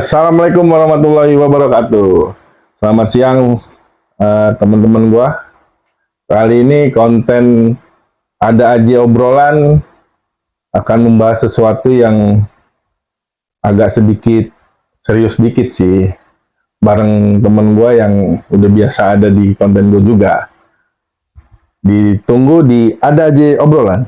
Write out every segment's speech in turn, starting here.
Assalamualaikum warahmatullahi wabarakatuh. Selamat siang teman-teman gua. Kali ini konten ada aja obrolan akan membahas sesuatu yang agak sedikit serius dikit sih. Bareng temen gua yang udah biasa ada di konten gua juga. Ditunggu di ada aja obrolan.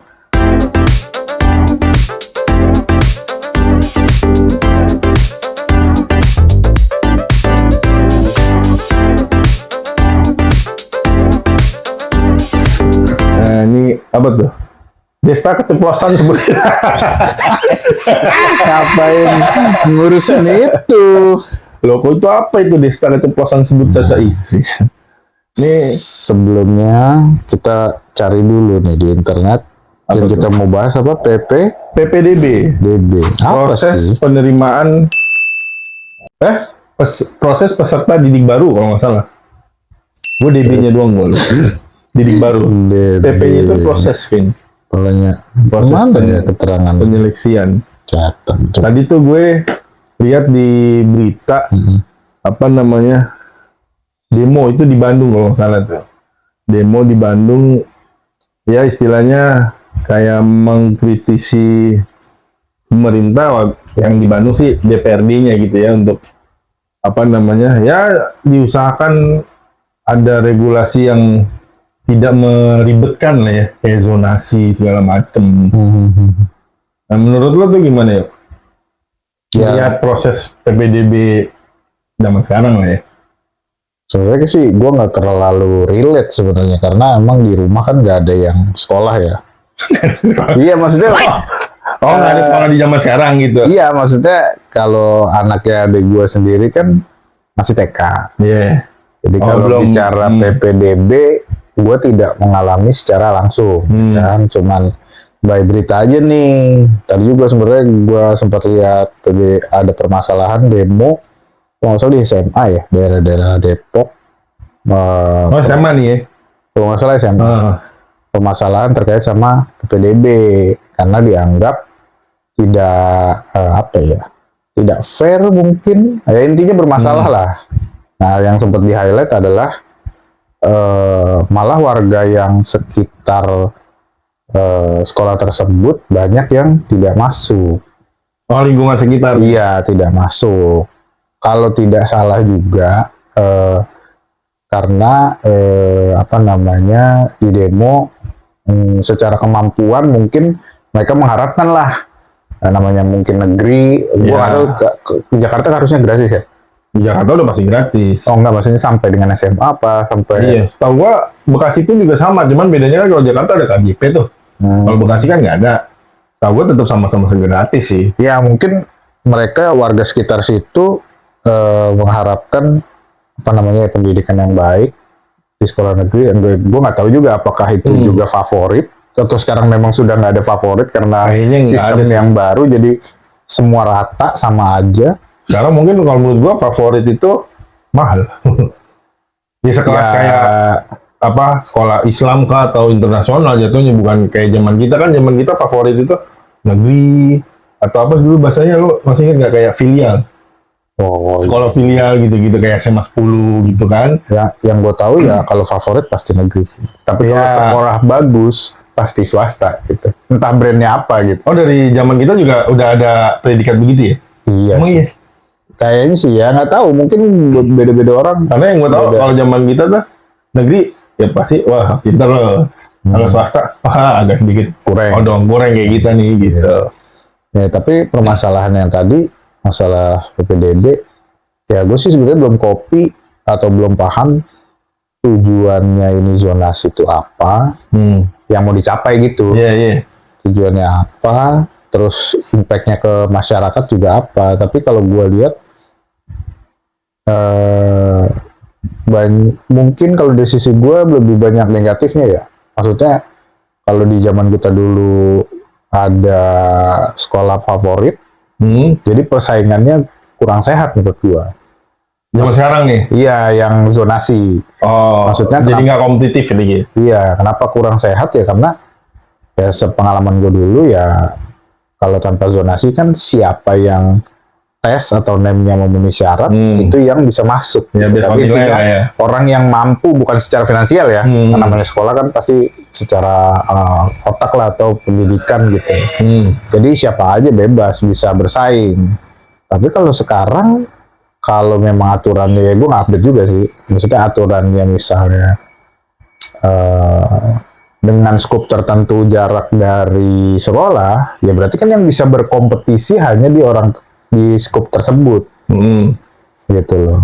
Ini apa tuh? Desta keceplosan sebenarnya. Ngapain ngurusin itu? Loh, kok itu apa itu Desta keceplosan sebut caca istri? Ini Sebelumnya kita cari dulu nih di internet. Yang tuh? kita mau bahas apa? PPDB, DB. Apa proses sih? penerimaan proses peserta didik baru kalau nggak salah. Gue DB-nya doang gue. Didik baru. DB. PP-nya itu proses kan. Proses Mana ya keterangan penyeleksian. catat tuh. Tadi tuh gue lihat di berita apa namanya demo itu di Bandung kalau nggak salah tuh. Demo di Bandung ya istilahnya kayak mengkritisi pemerintah yang di Bandung sih DPRD-nya gitu ya untuk apa namanya ya diusahakan ada regulasi yang tidak meribetkan lah ya kayak zonasi segala macem. Nah menurut lo tuh gimana ya? Lihat proses PPDB zaman sekarang lah ya. Sebenarnya sih gue nggak terlalu relate sebenarnya karena emang di rumah kan nggak ada yang sekolah ya. Iya maksudnya. Oh nggak ada sekolah di zaman sekarang gitu. Iya maksudnya kalau anaknya adik gue sendiri kan masih TK. Iya. Jadi kalau bicara PPDB, gue tidak mengalami secara langsung, kan? Cuman by berita aja nih. Tadi juga sebenarnya gue sempat lihat ada permasalahan demo, kalau nggak salah di SMA ya, daerah-daerah Depok. Oh SMA nih ya? Kalau nggak salah SMA. Permasalahan terkait sama PPDB karena dianggap tidak tidak fair mungkin. Ya intinya bermasalah lah. Nah yang sempat di highlight adalah malah warga yang sekitar sekolah tersebut banyak yang tidak masuk. Oh lingkungan sekitar? Iya tidak masuk. Kalau tidak salah juga karena di demo secara kemampuan mungkin mereka mengharapkan lah namanya mungkin negeri. Gua nggak tahu ke Jakarta harusnya gratis ya. Di Jakarta udah pasti gratis. Oh enggak, maksudnya sampai dengan SMA apa? Sampai... Iya, setahu gua Bekasi pun juga sama, cuman bedanya kan kalau Jakarta ada KJP tuh. Kalau Bekasi kan nggak ada. Setahu gua tetap sama-sama gratis sih. Ya mungkin mereka warga sekitar situ mengharapkan pendidikan yang baik di sekolah negeri. Gua nggak tahu juga apakah itu juga favorit atau sekarang memang sudah nggak ada favorit karena sistem yang baru jadi semua rata sama aja. Sekarang mungkin kalau menurut gua favorit itu mahal. Di sekelas kayak apa sekolah Islam kah atau internasional jatuhnya, bukan kayak zaman kita kan. Zaman kita favorit itu negeri atau apa dulu bahasanya, lo masih ingat nggak, kayak filial. Sekolah filial gitu-gitu kayak SMA 10 gitu kan. Ya, yang gue tahu ya kalau favorit pasti negeri sih. Tapi kalau sekolah bagus pasti swasta gitu. Entah brandnya apa gitu. Oh dari zaman kita juga udah ada predikat begitu ya? Iya sih. Iya? Kayaknya sih ya, nggak taau, mungkin beda-beda orang. Karena yang gue tahu kalau zaman kita tuh negeri ya pasti wah pintar loh. Kalau swasta wah agak sedikit kurang kayak kita nih gitu. Ya tapi permasalahan yang tadi masalah PPDB ya gue sih sebenarnya belum kopi atau belum paham tujuannya ini zonasi itu apa, yang mau dicapai gitu. Tujuannya apa, terus impact-nya ke masyarakat juga apa. Tapi kalau gue lihat mungkin kalau dari sisi gue lebih banyak negatifnya ya. Maksudnya kalau di zaman kita dulu ada sekolah favorit, jadi persaingannya kurang sehat menurut gue. Zaman sekarang nih? Iya, yang zonasi. Oh, maksudnya jadi nggak kompetitif lagi? Iya, kenapa kurang sehat ya? Karena ya sepengalaman gue dulu ya, kalau tanpa zonasi kan siapa yang tes atau NEM-nya memenuhi syarat, itu yang bisa masuk. Ya, Gitu. biasa Tapi nilai intinya lah ya. orang yang mampu, bukan secara finansial ya, karena namanya sekolah kan pasti secara otak lah atau pendidikan gitu. Jadi siapa aja bebas bisa bersaing. Tapi kalau sekarang, kalau memang aturannya, ya gue nggak update juga sih. Maksudnya aturannya misalnya dengan skop tertentu jarak dari sekolah, ya berarti kan yang bisa berkompetisi hanya di skop tersebut, gitu loh.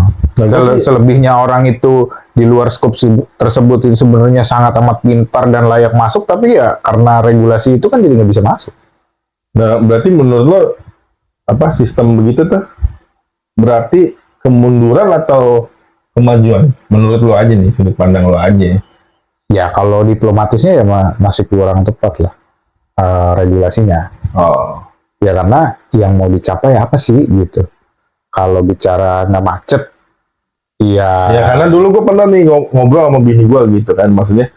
Selebihnya orang itu di luar skop tersebut itu sebenarnya sangat amat pintar dan layak masuk, tapi ya karena regulasi itu kan jadi nggak bisa masuk. Nah, berarti menurut lo apa sistem begitu tuh berarti kemunduran atau kemajuan? Menurut lo aja nih, sudut pandang lo aja. Ya kalau diplomatisnya ya masih kurang tepat lah regulasinya. Oh. Ya karena yang mau dicapai apa sih gitu. Kalau bicara nggak macet, ya Karena dulu gue pernah nih ngobrol sama bini gue gitu kan, maksudnya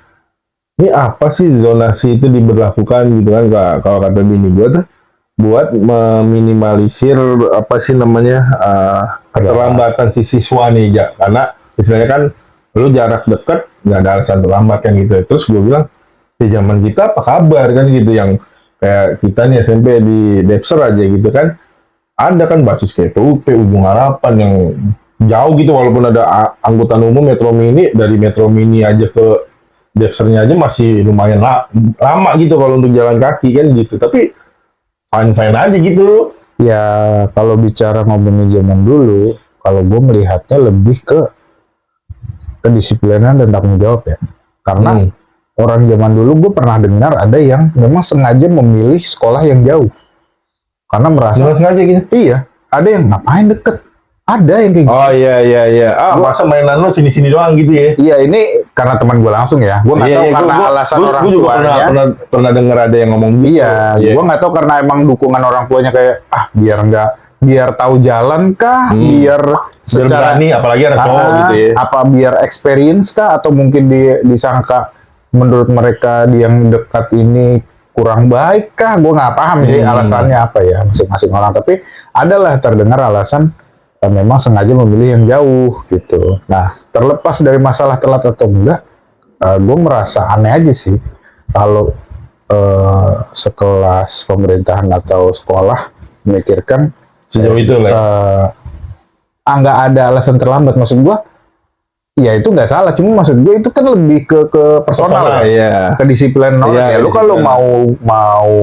ini apa sih zonasi itu diberlakukan gitu kan, kalau kata bini gue tuh buat meminimalisir apa sih namanya keterlambatan si siswa nih, karena istilahnya kan lu jarak dekat nggak ada alasan terlambat kan gitu. Terus gue bilang di zaman kita apa kabar kan gitu, yang kayak kita nih SMP di Depser aja gitu kan, ada kan basis kayak PUP Ujung Harapan yang jauh gitu, walaupun ada angkutan umum Metro Mini, dari Metro Mini aja ke Depsernya aja masih lumayan lama gitu kalau untuk jalan kaki kan gitu, tapi fine aja gitu. Ya kalau bicara ngomongin zaman dulu, kalau gue melihatnya lebih ke kedisiplinan dan tanggung jawab ya. Karena orang zaman dulu gue pernah dengar ada yang memang sengaja memilih sekolah yang jauh. Karena merasa sengaja gitu. Iya, ada yang ngapain deket. Ada yang kayak gitu. Oh iya. Masa mainan lo sini-sini doang gitu ya? Iya, ini karena teman gue langsung ya. Gue nggak tahu karena alasan orang juga tuanya. pernah dengar ada yang ngomong gitu. Iya, gue nggak tahu karena emang dukungan orang tuanya kayak biar tahu jalan kah, biar secara berani, apalagi anak cowok gitu ya. Apa biar experience kah, atau mungkin disangka menurut mereka yang dekat ini kurang baik kah? Gue nggak paham sih alasannya apa ya masing-masing orang. Tapi adalah terdengar alasan memang sengaja memilih yang jauh gitu. Nah, terlepas dari masalah telat atau enggak, gue merasa aneh aja sih kalau sekelas pemerintahan atau sekolah memikirkan sejauh itu lah. Nggak ada alasan terlambat. Maksud gue, ya itu nggak salah. Cuma maksud gue itu kan lebih ke personal ya. Kedisiplinan orang. Ya lu kalau mau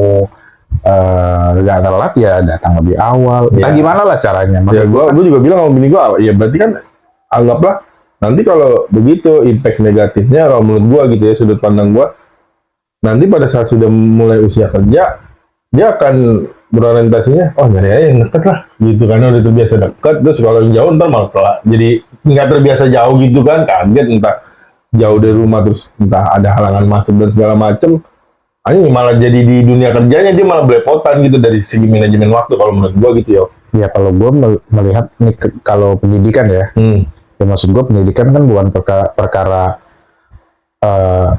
nggak telat ya datang lebih awal. Entah gimana lah caranya. Maksud gue juga bilang sama bini gue, ya berarti kan anggaplah nanti kalau begitu impact negatifnya kalau menurut gue gitu ya, sudut pandang gue, nanti pada saat sudah mulai usia kerja dia akan berorientasinya nyari aja yang deket lah gitu, karena udah terbiasa deket. Terus kalau yang jauh ntar malah telat, jadi nggak terbiasa jauh gitu kan, kaget entah jauh dari rumah, terus entah ada halangan macet dan segala macem. Ini malah jadi di dunia kerjanya dia malah belepotan gitu dari segi manajemen waktu kalau menurut gua gitu ya. Ya kalau gua melihat nih kalau pendidikan ya, ya maksud gua pendidikan kan bukan perkara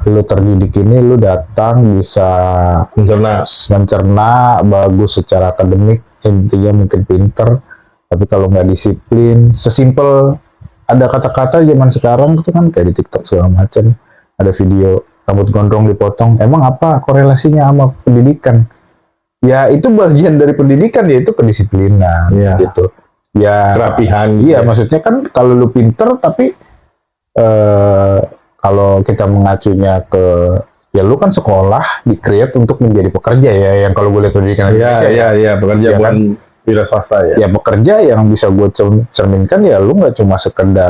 lu terdidik ini lu datang bisa mencerna bagus secara akademik, intinya mungkin pinter, tapi kalau nggak disiplin, sesimpel ada kata-kata zaman sekarang itu kan kayak di TikTok segala macam, ada video rambut gondrong dipotong, emang apa korelasinya sama pendidikan? Ya itu bagian dari pendidikan, yaitu kedisiplinan gitu. Ya kerapihan. Iya, maksudnya kan kalau lu pinter tapi kalau kita mengacunya ke ya lu kan sekolah di-create untuk menjadi pekerja ya, yang kalau gue lihat pendidikan Indonesia pekerja bukan wira swasta ya. Ya pekerja yang bisa gue cerminkan ya lu nggak cuma sekedar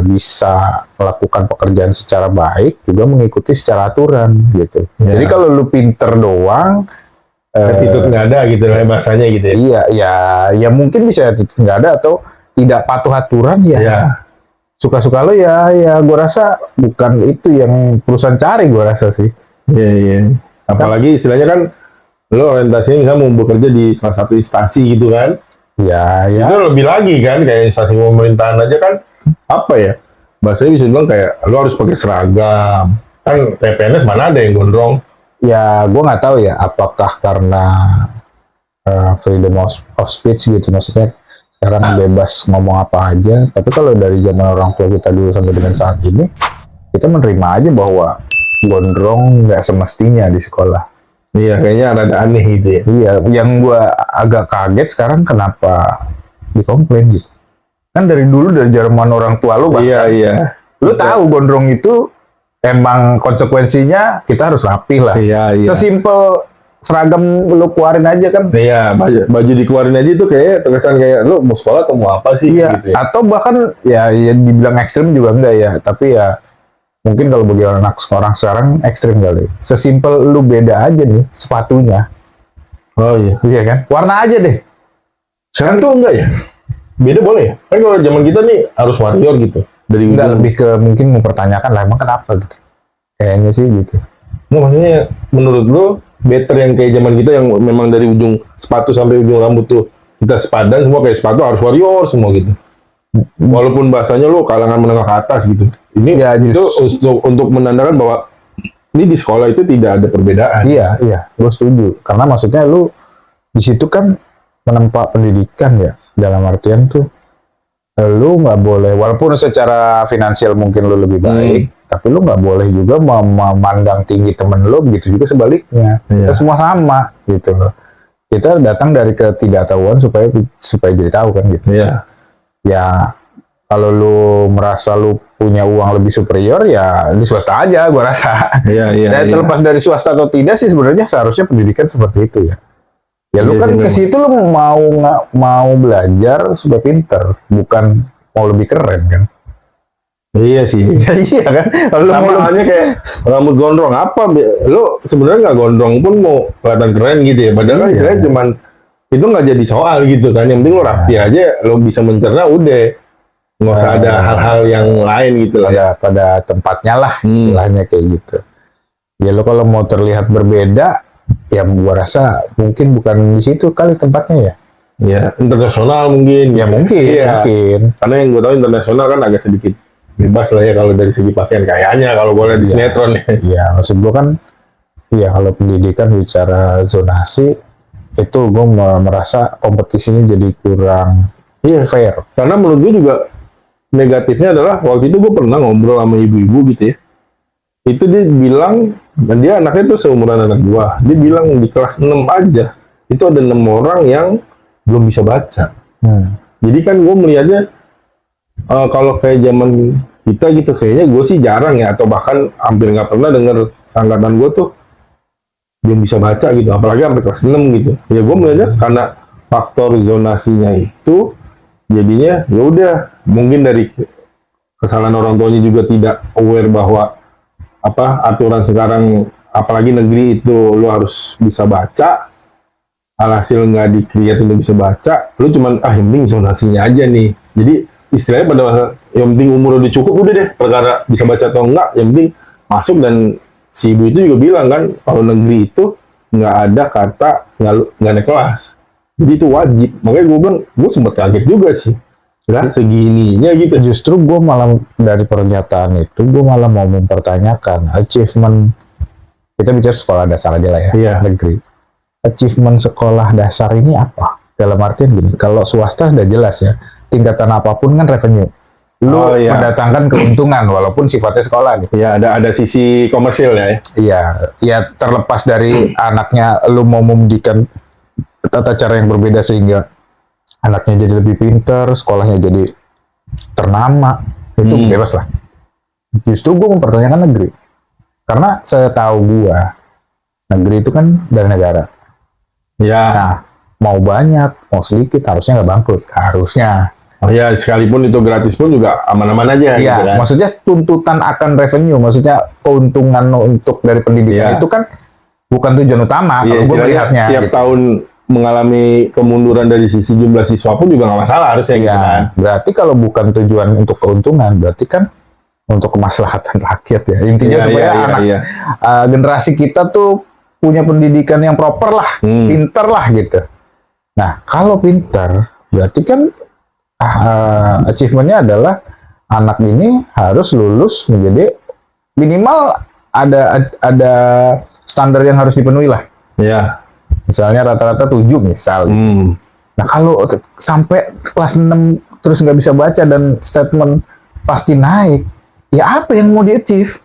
bisa melakukan pekerjaan secara baik, juga mengikuti secara aturan gitu. Jadi kalau lu pinter doang, attitude nggak ada gitu lah bahasanya gitu ya. Iya, ya mungkin bisa attitude nggak ada atau tidak patuh aturan ya. Suka-suka lo ya gue rasa bukan itu yang perusahaan cari, gue rasa sih. Iya. Apalagi istilahnya kan lo orientasinya misalnya mau bekerja di salah satu instansi gitu kan. Iya. Itu lebih lagi kan, kayak instansi pemerintahan aja kan apa ya, bahasanya bisa bilang kayak lo harus pakai seragam. Kan PNS mana ada yang gondrong. Ya gue nggak tahu ya apakah karena freedom of speech gitu, maksudnya sekarang bebas ngomong apa aja. Tapi kalau dari zaman orang tua kita dulu sampai dengan saat ini, kita menerima aja bahwa gondrong nggak semestinya di sekolah. Iya, kayaknya rada aneh gitu ya. Iya, yang gua agak kaget sekarang kenapa dikomplain gitu. Kan dari dulu dari zaman orang tua lu bahkan, Iya, iya. lu tahu gondrong itu emang konsekuensinya kita harus rapih lah. Iya, iya. Sesimpel seragam lu keluarin aja kan. Iya, baju dikeluarin aja itu kayak terkesan kayak lu mau sekolah atau mau apa sih Iya, gitu ya. atau bahkan ya dibilang ekstrim juga enggak ya, tapi ya mungkin kalau bagi anak orang sekarang ekstrim kali. Sesimpel lu beda aja nih sepatunya. Oh iya. Iya kan? Warna aja deh. Sekarang tuh enggak ya? Beda boleh ya? Kan kalau zaman kita nih harus warrior gitu. Dari Enggak, ujung. lebih ke mungkin mempertanyakan lah emang kenapa gitu. Kayaknya sih gitu. Nggak, maksudnya menurut lu better yang kayak zaman kita yang memang dari ujung sepatu sampai ujung rambut tuh kita sepadan semua kayak sepatu harus warrior semua gitu. Walaupun bahasanya lu kalangan menengah ke atas gitu. Ini Ya, itu untuk menandakan bahwa ini di sekolah itu tidak ada perbedaan. Iya, gue setuju. Karena maksudnya lu di situ kan menempa pendidikan ya, dalam artian tuh lu nggak boleh, walaupun secara finansial mungkin lu lebih baik, tapi lu nggak boleh juga memandang tinggi temen lu, gitu juga sebaliknya. Iya. Kita semua sama gitu loh. Kita datang dari ketidaktahuan supaya jadi tahu kan gitu. Iya. Ya kalau lu merasa lu punya uang lebih superior ya di swasta aja gua rasa. Iya, iya. Dan iya. terlepas dari swasta atau tidak sih sebenarnya seharusnya pendidikan seperti itu ya. Ya lu Iya kan sih, ke memang. situ lu mau belajar supaya pinter, bukan mau lebih keren kan. Iya sih. Ya iya kan. Kalau lu Sama mau halnya kayak rambut gondrong apa? Lu sebenarnya nggak gondrong pun mau kelihatan keren gitu ya. Padahal kan Iya. istilahnya cuman itu nggak jadi soal gitu kan. Yang penting lu rapi aja, lu bisa mencerna udah. Nggak usah ada hal-hal yang lain gitu lah. Ya. pada tempatnya lah istilahnya kayak gitu. Ya lu kalau mau terlihat berbeda, ya gua rasa mungkin bukan di situ kali tempatnya ya. Ya, internasional mungkin. Ya mungkin, Iya. mungkin. Karena yang gue tahu internasional kan agak sedikit bebas lah ya kalau dari segi pakaian kayaknya kalau gue lihat di Iya. sinetron ya. Iya, maksud gua kan, iya kalau pendidikan bicara zonasi, itu gua merasa kompetisinya jadi kurang Iya. fair. Karena menurut gue juga negatifnya adalah waktu itu gue pernah ngobrol sama ibu-ibu gitu ya. Itu dia bilang, dan dia anaknya tuh seumuran anak gua. Dia bilang di kelas 6 aja, itu ada 6 orang yang belum bisa baca. Jadi kan gue melihatnya, kalau kayak zaman kita gitu, kayaknya gue sih jarang ya, atau bahkan hampir nggak pernah denger seangkatan gue tuh belum bisa baca gitu, apalagi sampai kelas 6 gitu. Ya gue melihatnya karena faktor zonasinya itu, jadinya ya udah mungkin dari kesalahan orang tuanya juga tidak aware bahwa apa aturan sekarang apalagi negeri itu lu harus bisa baca, alhasil nggak di-create untuk bisa baca, lu cuman yang penting zonasinya aja nih. Jadi istilahnya pada masa yang penting umur udah cukup udah deh, perkara bisa baca atau enggak yang penting masuk. Dan si ibu itu juga bilang kan kalau negeri itu nggak ada kata nggak naik kelas, jadi itu wajib. Makanya gue bilang gue sempat kaget juga sih. Lah segininya gitu. Justru gue malah dari pernyataan itu, gue malah mau mempertanyakan achievement, kita bicara sekolah dasar aja lah ya, Iya. negeri. Achievement sekolah dasar ini apa? Dalam artian gini, kalau swasta udah jelas ya, tingkatan apapun kan revenue. Lu Oh, iya. mendatangkan keuntungan walaupun sifatnya sekolah nih. Ya ada sisi komersil ya. Iya, ya terlepas dari anaknya lu mau memberikan tata cara yang berbeda sehingga anaknya jadi lebih pintar, sekolahnya jadi ternama, itu bebas lah. Justru gue mempertanyakan negeri. Karena saya tahu gue, negeri itu kan dari negara. Ya. Nah, mau banyak, mau sedikit, harusnya nggak bangkrut. Harusnya. Oh ya, sekalipun itu gratis pun juga aman-aman aja gitu Iya, kan. maksudnya tuntutan akan revenue, maksudnya keuntungan untuk dari pendidikan Iya. itu kan bukan tujuan utama Iya, kalau gue istilahnya melihatnya. tiap Gitu. tahun mengalami kemunduran dari sisi jumlah siswa pun juga nggak masalah harusnya gitu Iya, kan. berarti kalau bukan tujuan untuk keuntungan, berarti kan untuk kemaslahatan rakyat ya. Intinya Iya, supaya iya, anak iya. generasi kita tuh punya pendidikan yang proper lah, pinter lah gitu. Nah, kalau pinter, berarti kan achievementnya adalah anak ini harus lulus menjadi minimal ada standar yang harus dipenuhi lah. Iya. Misalnya rata-rata 7 misal. Nah kalau sampai kelas 6 terus nggak bisa baca dan statement pasti naik, ya apa yang mau di-achieve?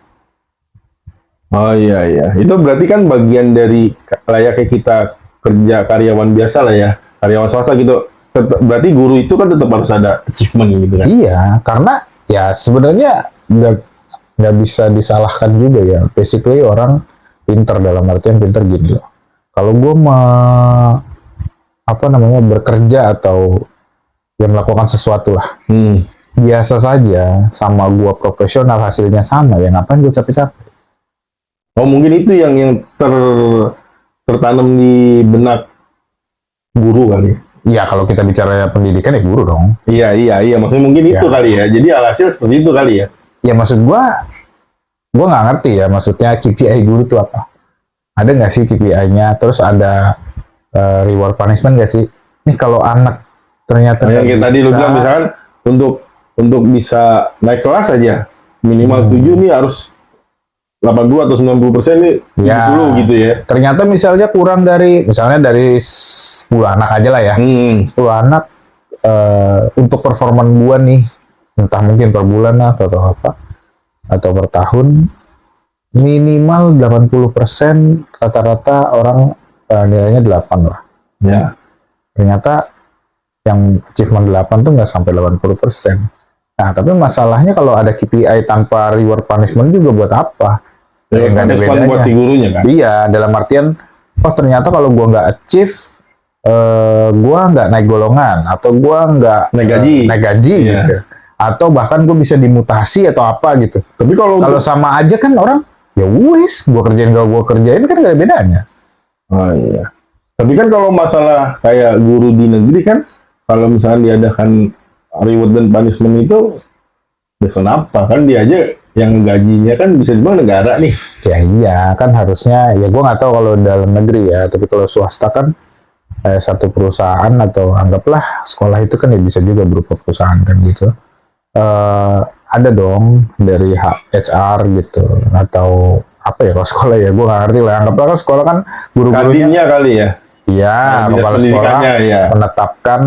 Oh iya iya, itu berarti kan bagian dari layaknya kita kerja karyawan biasa lah ya, karyawan swasta gitu. Berarti guru itu kan tetap harus ada achievement gitu kan? Iya, karena ya sebenarnya nggak bisa disalahkan juga ya. Basically orang pinter, dalam artian pinter gini loh. Kalau gue bekerja atau yang melakukan sesuatu lah, biasa saja sama gue profesional hasilnya sama, ya ngapain gue capek-capek? Oh mungkin itu yang tertanam di benak guru kali. Iya, kalau kita bicara pendidikan ya guru dong. Iya, maksudnya mungkin itu Ya. kali ya. Jadi alhasil seperti itu kali ya. Ya maksud gue nggak ngerti ya, maksudnya KPI guru itu apa? Ada nggak sih KPI-nya? Terus ada reward punishment nggak sih? Nih kalau anak ternyata Yang nggak kayak tadi lu bisa, bilang misalkan untuk bisa naik kelas aja minimal 7 nih harus 82 atau 90% nih 70 Ya. gitu ya. ternyata misalnya kurang dari, misalnya dari 10 anak aja lah ya. 10 anak untuk performan gua nih, entah mungkin per bulan atau apa, atau per tahun, minimal 80% rata-rata orang nilainya 8 lah. Ya. Ternyata yang achievement 8 tuh nggak sampai 80%. Nah, tapi masalahnya kalau ada KPI tanpa reward punishment juga buat apa? Ya, Nggak ada respon bedanya. buat si gurunya kan. Iya, dalam artian, oh ternyata kalau gua nggak achieve, gua nggak naik golongan, atau gua nggak Naik gaji. Iya. gitu. Atau bahkan gua bisa dimutasi atau apa gitu. Tapi kalau Sama aja kan orang, ya wes, gua kerjain gak gua kerjain kan gak ada bedanya. oh iya. Tapi kan kalau masalah kayak guru di negeri kan, kalau misalnya diadakan reward dan punishment itu, ya kenapa? Kan dia aja yang gajinya kan bisa dibilang negara nih. Ya iya, kan harusnya, ya gua nggak tahu kalau dalam negeri ya, tapi kalau swasta kan satu perusahaan atau anggaplah sekolah itu kan ya bisa juga berupa perusahaan kan gitu. Ada dong dari HR gitu, atau apa ya kalau sekolah ya, gue nggak ngerti lah. Anggaplah kan sekolah kan guru-gurunya, Kadinnya kali ya. iya, Dinas kepala sekolah pendidikannya, ya. menetapkan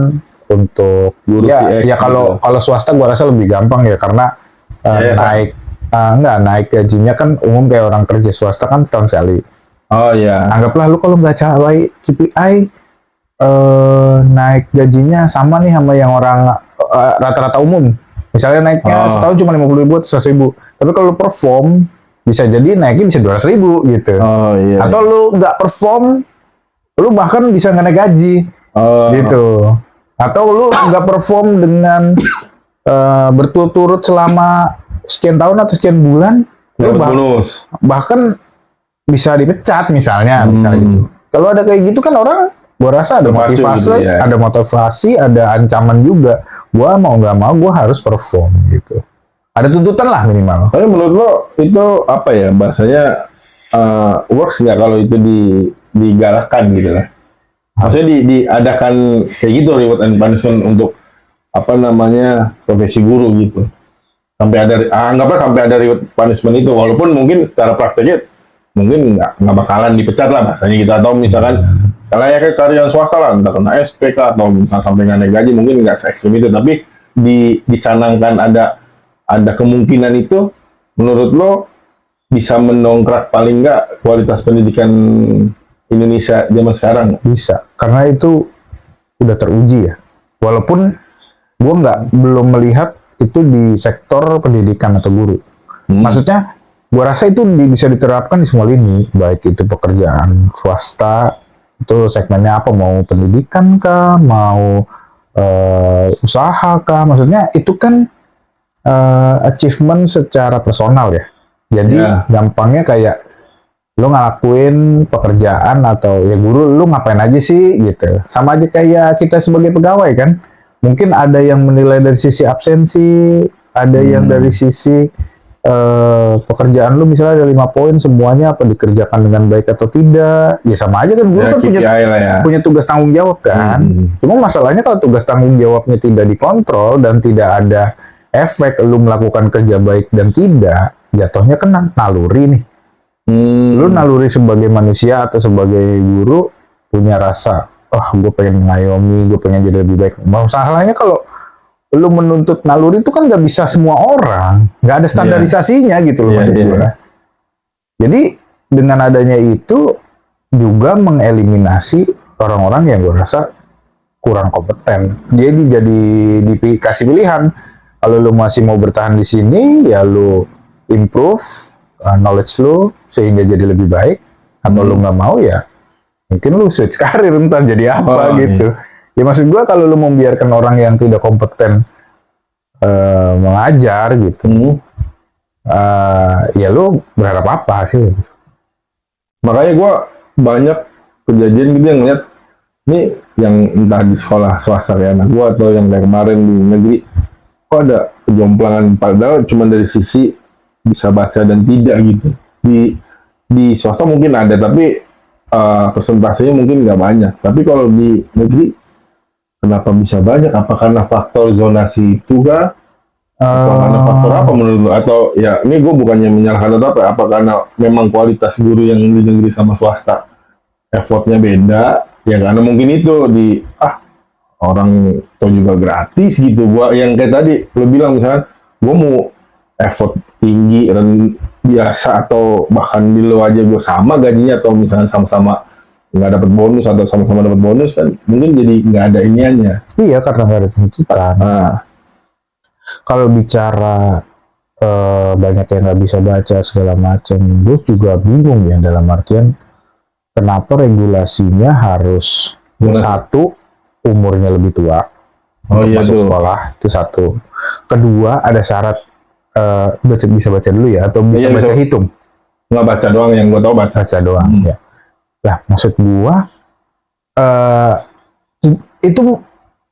untuk Guru ya, CX ya kalau swasta gue rasa lebih gampang ya, karena Yayasan. naik gajinya kan umum kayak orang kerja swasta kan setahun sekali. Oh iya. Anggaplah lu kalau nggak capai KPI, naik gajinya sama nih sama yang orang rata-rata umum. Misalnya naiknya setahun cuma 50.000 atau 100.000. Tapi kalau lu perform, bisa jadi naiknya bisa 200.000 gitu. Oh iya. Atau lu nggak perform, lu bahkan bisa nggak naik gaji gitu. Atau lu nggak perform dengan berturut-turut selama sekian tahun atau sekian bulan, lu bonus. bahkan bisa dipecat misalnya gitu. Kalau ada kayak gitu kan orang, gua rasa ada Terpacu motivasi, gitu ya. ada ancaman juga. Gua mau nggak mau gua harus perform gitu. Ada tuntutan lah minimal. Tapi menurut lo itu apa ya bahasanya works nggak kalau itu digalakkan gitu lah? Maksudnya diadakan kayak gitu reward and punishment untuk apa namanya profesi guru gitu. Anggaplah sampai ada reward punishment itu, walaupun mungkin secara prakteknya mungkin nggak bakalan dipecat lah bahasanya gitu, atau misalkan kalau ya kayak karyawan swasta lah, entah kena SPK atau misalkan sampai nggak naik gaji, mungkin nggak se-ekstrim itu, tapi dicanangkan ada kemungkinan itu, menurut lo bisa mendongkrak paling nggak kualitas pendidikan Indonesia zaman sekarang? Bisa, karena itu udah teruji ya. Walaupun gua belum melihat itu di sektor pendidikan atau guru. Maksudnya, gua rasa itu bisa diterapkan di semua lini, baik itu pekerjaan swasta, itu segmennya apa, mau pendidikan kah, mau usaha kah, maksudnya itu kan achievement secara personal ya. Jadi gampangnya kayak lo ngelakuin pekerjaan atau ya guru, lu ngapain aja sih gitu. Sama aja kayak kita sebagai pegawai kan. Mungkin ada yang menilai dari sisi absensi, ada yang dari sisi pekerjaan lu misalnya ada 5 poin, semuanya apa dikerjakan dengan baik atau tidak. Ya sama aja kan, guru kan punya tugas tanggung jawab kan. Cuma masalahnya kalau tugas tanggung jawabnya tidak dikontrol dan tidak ada efek lu melakukan kerja baik dan tidak, jatuhnya kan naluri nih. Lu naluri sebagai manusia atau sebagai guru punya rasa gue pengen mengayomi, gue pengen jadi lebih baik. Masalahnya kalau lu menuntut naluri itu kan nggak bisa semua orang, nggak ada standarisasinya gitu loh maksud gue. Jadi dengan adanya itu juga mengeliminasi orang-orang yang gue rasa kurang kompeten. Dia jadi dikasih pilihan. Kalau lu masih mau bertahan di sini, ya lu improve knowledge lu sehingga jadi lebih baik. Atau lu nggak mau ya, mungkin lu switch karir entah jadi apa gitu. Ya maksud gue kalau lu membiarkan orang yang tidak kompeten mengajar gitu, ya lu berharap apa sih? Makanya gue banyak kejadian gitu yang ngeliat ini yang entah di sekolah swasta kayak anak gue atau yang kayak kemarin di negeri, kok ada kejomplangan padahal cuma dari sisi bisa baca dan tidak gitu. Di swasta mungkin ada tapi persentasenya mungkin nggak banyak. Tapi kalau di negeri kenapa bisa banyak? Apa karena faktor zonasi itu kah? Atau karena faktor apa menurut lo? Atau ya ini gue bukannya menyalahkan atau apa? Apa karena memang kualitas guru yang di negeri sama swasta effortnya beda? Ya karena mungkin itu di orang itu juga gratis gitu. Gua yang kayak tadi lo bilang misalnya, gue mau effort tinggi dan biasa atau bahkan di lo aja gue sama gajinya atau misalnya sama-sama nggak dapat bonus atau sama-sama dapat bonus kan mungkin jadi nggak ada iniannya. Iya karena nggak ada tuntutan. Kalau bicara banyak yang nggak bisa baca segala macam, gue juga bingung ya dalam artian kenapa regulasinya harus satu umurnya lebih tua untuk masuk sekolah itu satu. Kedua ada syarat bisa baca dulu ya atau bisa baca hitung. Nggak baca doang yang gue tahu baca doang ya. Lah maksud gue itu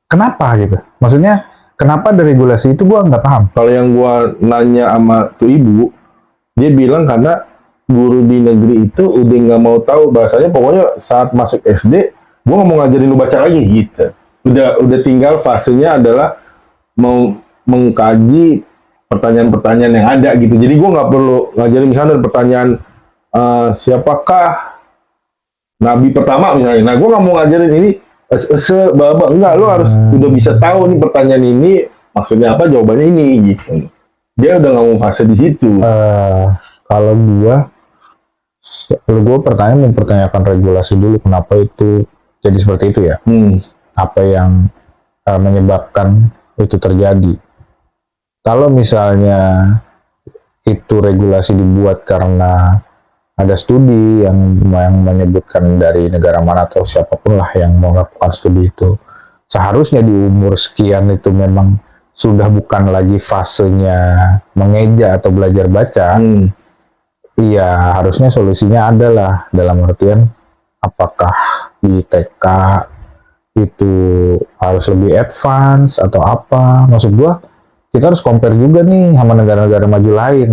kenapa gitu? Maksudnya kenapa ada regulasi itu gue nggak paham. Kalau yang gue nanya sama tuh ibu, dia bilang karena guru di negeri itu udah nggak mau tahu bahasanya, pokoknya saat masuk SD, gue nggak mau ngajarin lu baca lagi gitu. Udah tinggal fasenya adalah mau mengkaji pertanyaan-pertanyaan yang ada gitu. Jadi gue nggak perlu ngajarin misalnya pertanyaan siapakah nabi pertama misalnya. Nah gue nggak mau ngajarin ini sebaba enggak, lo harus udah bisa tahu nih pertanyaan ini maksudnya apa, jawabannya ini gitu. Dia udah nggak mau fase di situ. Kalau gue mempertanyakan regulasi dulu, kenapa itu jadi seperti itu ya? Apa yang menyebabkan itu terjadi? Kalau misalnya itu regulasi dibuat karena ada studi yang menyebutkan dari negara mana atau siapapun lah yang melakukan studi itu, seharusnya di umur sekian itu memang sudah bukan lagi fasenya mengeja atau belajar baca. Iya, harusnya solusinya adalah dalam artian apakah di TK itu harus lebih advance atau apa? Maksud gua kita harus compare juga nih sama negara-negara maju lain.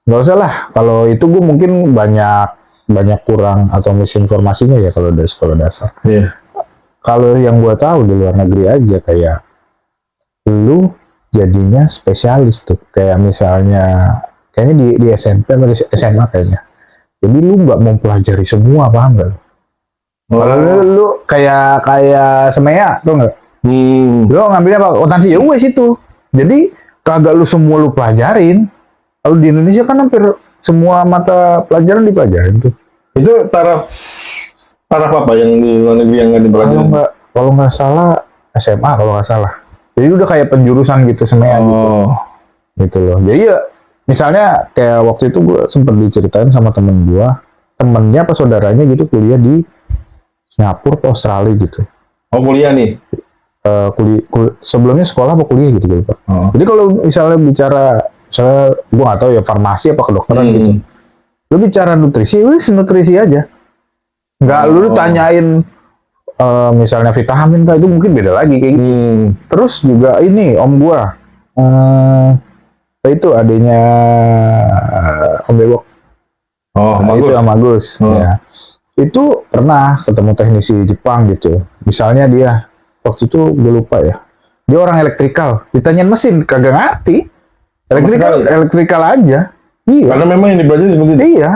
Nggak usah lah, kalau itu gue mungkin banyak kurang atau misinformasinya ya kalau dari sekolah dasar. Kalau yang gue tahu di luar negeri aja kayak lu jadinya spesialis tuh, kayak misalnya kayaknya di SMP atau di SMA kayaknya. Jadi lu nggak mempelajari semua, paham nggak? Kalau lu kayak semea tuh nggak? Lu ngambilnya apa? Akuntansi ya wes itu. Jadi kagak lu semua lu pelajarin. Kalau di Indonesia kan hampir semua mata pelajaran dipelajarin tuh. Itu taraf apa yang di luar negeri yang nggak dipelajarin? Kalau nggak salah SMA kalau nggak salah. Jadi udah kayak penjurusan gitu semea gitu loh. Jadi ya misalnya kayak waktu itu gue sempat diceritain sama temen gue, temennya apa saudaranya gitu kuliah di Singapura atau Australia gitu. Oh kuliah nih? Sebelumnya sekolah apa kuliah gitu gue lupa. Jadi kalau misalnya misalnya gue nggak tahu ya farmasi apa kedokteran gitu, lu bicara nutrisi aja, nggak lu tanyain misalnya vitamin itu mungkin beda lagi kayak gitu. Terus juga ini om gue itu adanya Om Bewok. Itu Om Agus. Ya. Itu pernah ketemu teknisi Jepang gitu. Misalnya dia waktu itu gue lupa ya. Dia orang elektrikal, ditanyain mesin kagak ngerti. Elektrikal aja. Iya. Karena memang yang dipelajari seperti itu. Iya.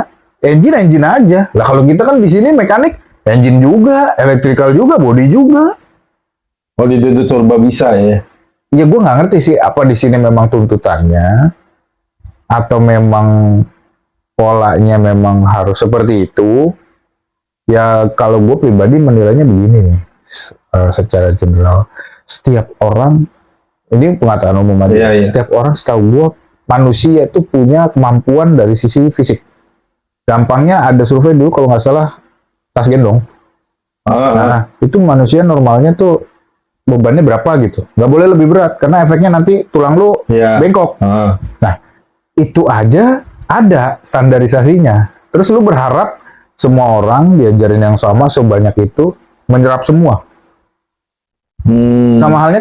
Engine aja. Lah kalau kita kan di sini mekanik engine juga, electrical juga, body juga. Oh, dituntut serba bisa ya. Ya gue nggak ngerti sih apa di sini memang tuntutannya atau memang polanya memang harus seperti itu. Ya kalau gue pribadi menilainya begini nih, secara general, setiap orang, ini pengetahuan umum aja, Iya, iya. setiap orang setahu gue manusia itu punya kemampuan dari sisi fisik. Gampangnya ada survei dulu kalau nggak salah tas gendong. Nah, itu manusia normalnya tuh bebannya berapa gitu. Nggak boleh lebih berat karena efeknya nanti tulang lu Iya. bengkok. Nah, itu aja ada standarisasinya. Terus lu berharap semua orang diajarin yang sama sebanyak itu menyerap semua. Sama halnya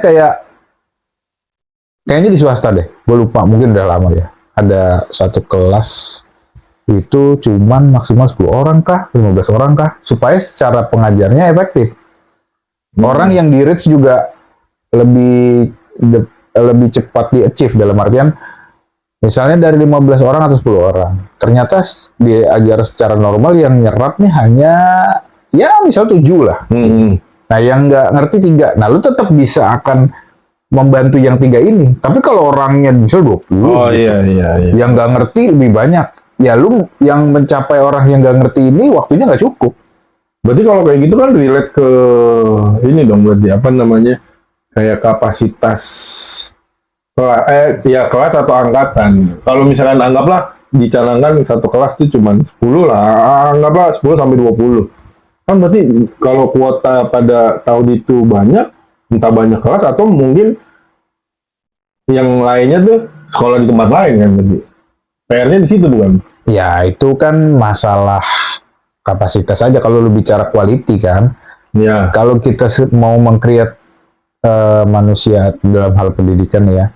kayaknya di swasta deh. Gue lupa, mungkin udah lama ya. Ada satu kelas itu cuman maksimal 10 orang kah, 15 orang kah, supaya secara pengajarnya efektif. Orang yang di reach juga lebih cepat di achieve, dalam artian misalnya dari 15 orang atau 10 orang, ternyata diajar secara normal yang nyerap nih hanya ya misal 7 lah. Nah yang nggak ngerti 3, nah lu tetap bisa akan membantu yang 3 ini. Tapi kalau orangnya misal 20, Oh iya. yang nggak ngerti lebih banyak, ya lu yang mencapai orang yang nggak ngerti ini waktunya nggak cukup. Berarti kalau kayak gitu kan relate ke ini dong, berarti apa namanya, kayak kapasitas kelas atau angkatan. Kalau misalkan anggaplah dicanangkan satu kelas itu cuma 10 lah, anggaplah 10 sampai 20. Kan berarti kalau kuota pada tahun itu banyak, entah banyak kelas atau mungkin yang lainnya tuh sekolah di tempat lain kan, berarti PR-nya di situ bukan? Ya itu kan masalah kapasitas aja kalau lu bicara quality kan. Ya. Kalau kita mau meng-create manusia dalam hal pendidikan ya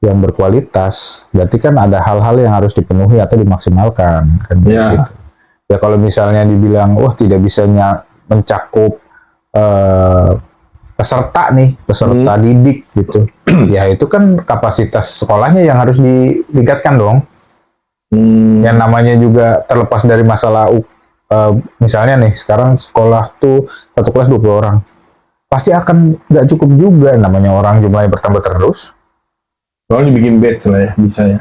yang berkualitas, berarti kan ada hal-hal yang harus dipenuhi atau dimaksimalkan kan gitu. Ya kalau misalnya dibilang wah tidak bisa mencakup peserta didik gitu. Ya itu kan kapasitas sekolahnya yang harus ditingkatkan dong. Yang namanya juga terlepas dari masalah misalnya nih sekarang sekolah tuh satu kelas 20 orang. Pasti akan nggak cukup juga, namanya orang jumlahnya bertambah terus. Kalau dibikin batch lah ya, bisa ya.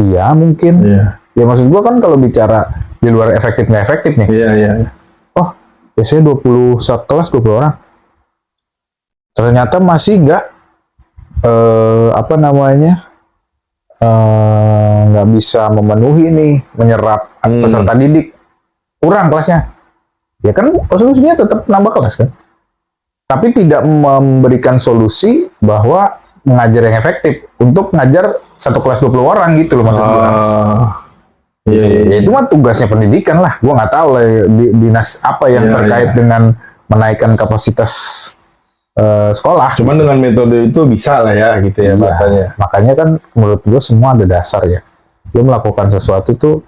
Iya mungkin. Iya. Ya maksud gua kan kalau bicara di luar efektif nggak efektif nih. Iya. Oh biasanya 20 kelas 20 orang. Ternyata masih nggak nggak bisa memenuhi nih, menyerap peserta didik. Kurang kelasnya. Ya kan solusinya tetap nambah kelas kan. Tapi tidak memberikan solusi bahwa mengajar yang efektif untuk ngajar satu kelas 20 orang gitu loh maksud gue. Iya. Ya itu mah tugasnya pendidikan lah. Gue nggak tahu lah dinas apa yang terkait dengan menaikkan kapasitas sekolah. Cuman dengan metode itu bisa lah ya gitu ya bahasanya. Makanya kan menurut gue semua ada dasar ya. Lo melakukan sesuatu tuh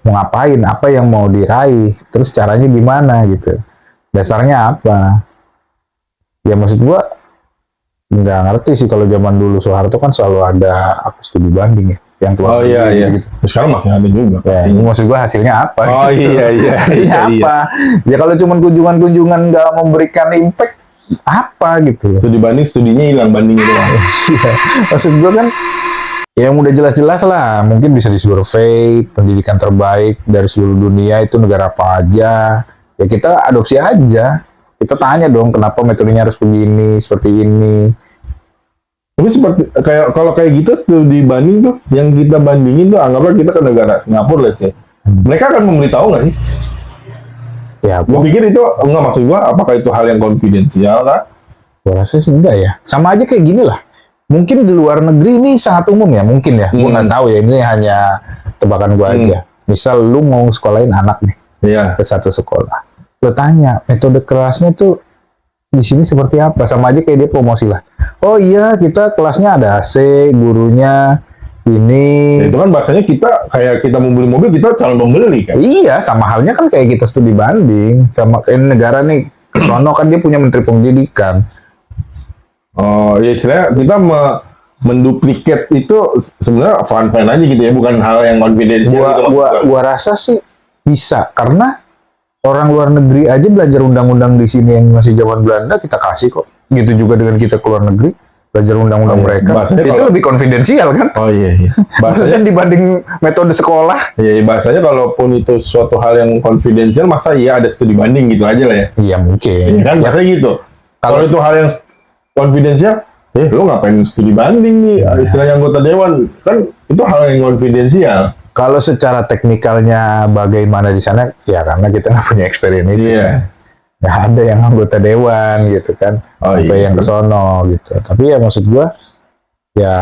mau ngapain, apa yang mau diraih, terus caranya gimana gitu. Dasarnya apa? Ya maksud gua nggak ngerti sih kalau zaman dulu Soeharto kan selalu ada studi banding ya yang keluar. Iya. Gitu. Sekarang masih ada juga. Ya, maksud gua hasilnya apa? Oh gitu. iya. Hasilnya apa? Ya kalau cuma kunjungan-kunjungan nggak memberikan impact apa gitu. Studi banding studinya hilang banding itu. Iya. Maksud gua kan yang udah jelas-jelas lah, mungkin bisa disurvei pendidikan terbaik dari seluruh dunia itu negara apa aja. Ya kita adopsi aja. Kita tanya dong kenapa metodenya harus begini, seperti ini. Tapi seperti kalau kayak gitu studi banding tuh, yang kita bandingin tuh anggaplah kita ke negara Singapura let's say. Mereka akan memberitahu nggak sih? Ya, Gue pikir itu enggak, maksud gue apakah itu hal yang konfidensial kan? Gue rasa sih enggak ya. Sama aja kayak gini lah. Mungkin di luar negeri ini sangat umum ya, mungkin ya. Gue nggak tahu ya, ini hanya tebakan gue aja. Misal lu mau sekolahin anak nih ke satu sekolah. Lo tanya metode kelasnya tuh di sini seperti apa, sama aja kayak dia promosi lah. Oh iya kita kelasnya ada AC, gurunya ini. Ya, itu kan bahasanya kayak kita mau beli mobil kita calon pembeli kan. Iya sama halnya kan kayak kita studi banding sama negara nih ke sono kan dia punya menteri pendidikan. Oh ya istilahnya kita menduplikat itu sebenarnya fun aja gitu ya, bukan hal yang konfidensial. Gua rasa sih bisa karena Orang luar negeri aja belajar undang-undang di sini yang masih zaman Belanda kita kasih kok. Gitu juga dengan kita ke luar negeri belajar undang-undang Oh, iya. mereka. Bahasanya Itu kalau- lebih konfidensial kan? Oh iya, iya. Maksudnya Bahasanya, dibanding metode sekolah. iya, bahasanya kalaupun itu suatu hal yang konfidensial, masa iya ada studi banding gitu aja lah ya. Iya mungkin. Iya kan, bahasanya gitu. Kalau itu hal yang konfidensial, lo ngapain studi banding nih? Istilahnya anggota dewan, kan itu hal yang konfidensial. Kalau secara teknikalnya bagaimana di sana, ya karena kita nggak punya experience itu. Iya. Nggak ada yang anggota dewan gitu kan, Oh, sampai iya yang sih. kesono gitu. Tapi ya maksud gua, ya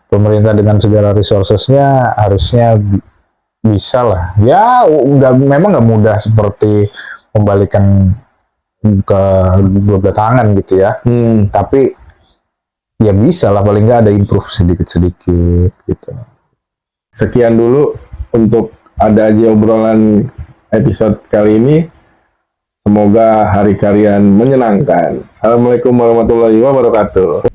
pemerintah dengan segala resourcesnya harusnya bisa lah. Ya memang nggak mudah seperti membalikan ke dua belah tangan gitu ya. Tapi ya bisa lah, paling nggak ada improve sedikit-sedikit gitu. Sekian dulu untuk ada aja obrolan episode kali ini. Semoga hari kalian menyenangkan. Assalamualaikum warahmatullahi wabarakatuh.